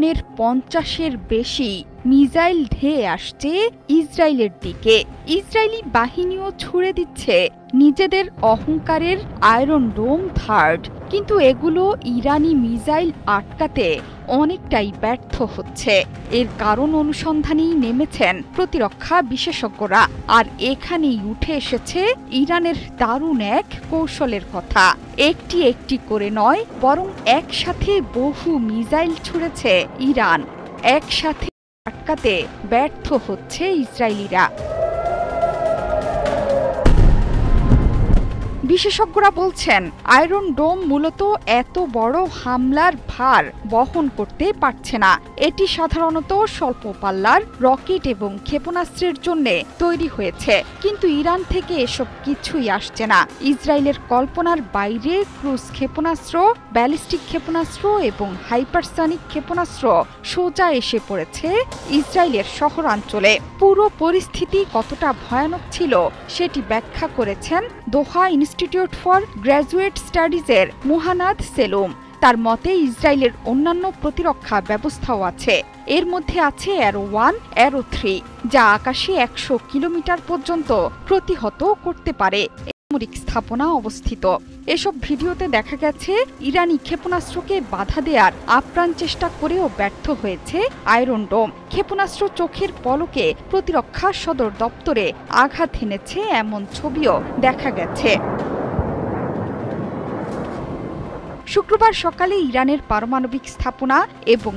টনের ৫০-এর বেশি মিসাইল ধেয়ে আসছে ইসরায়েলের দিকে। ইসরায়েলি বাহিনীও ছুড়ে দিচ্ছে নিজেদের অহংকারের আয়রন ডোম থার্ড, কিন্তু এগুলো ইরানি মিসাইল আটকাতে অনেকটাই ব্যর্থ হচ্ছে। এর কারণ অনুসন্ধানেই নেমেছেন প্রতিরক্ষা বিশেষজ্ঞরা। আর এখানেই উঠে এসেছে ইরানের দারুণ এক কৌশলের কথা। একটি একটি করে নয়, বরং একসাথে বহু মিসাইল ছুড়েছে ইরান। একসাথে আটকাতে ব্যর্থ হচ্ছে ইসরায়েলিরা। বিশেষজ্ঞরা বলছেন, আয়রন ডোম মূলত এত বড় হামলার ভার বহন করতে পারছে না। এটি সাধারণত স্বল্প পাল্লার রকেট এবং ক্ষেপণাস্ত্রের জন্য তৈরি হয়েছে, কিন্তু ইরান থেকে এসব কিছুই আসছে না। ইসরায়েলের কল্পনার বাইরে ক্রুজ ক্ষেপণাস্ত্র, ব্যালিস্টিক ক্ষেপণাস্ত্র এবং হাইপারসনিক ক্ষেপণাস্ত্র সোজা এসে পড়েছে ইসরায়েলের শহরাঞ্চলে। পুরো পরিস্থিতি কতটা ভয়ানক ছিল সেটি ব্যাখ্যা করেছেন দোহা ইনস্টিটিউট ফর গ্র্যাজুয়েট স্টাডিজের মুহানাদ সেলুম। তার মতে, ইসরায়েলের অন্যান্য প্রতিরক্ষা ব্যবস্থাও আছে। এর মধ্যে আছে অ্যারো 1, অ্যারো 3, যা আকাশে ১০০ কিলোমিটার পর্যন্ত প্রতিহত করতে পারে। সামরিক স্থাপনা অবস্থিত। এসব ভিডিওতে দেখা গেছে ইরানি ক্ষেপণাস্ত্রকে বাধা দেওয়ার আপ্রাণ চেষ্টা করেও ব্যর্থ হয়েছে আয়রন ডোম। ক্ষেপণাস্ত্র চোখের পলকে প্রতিরক্ষা সদর দপ্তরে আঘাত হেনেছে, এমন ছবিও দেখা গেছে। শুক্রবার সকালে ইরানের পারমাণবিক স্থাপনা এবং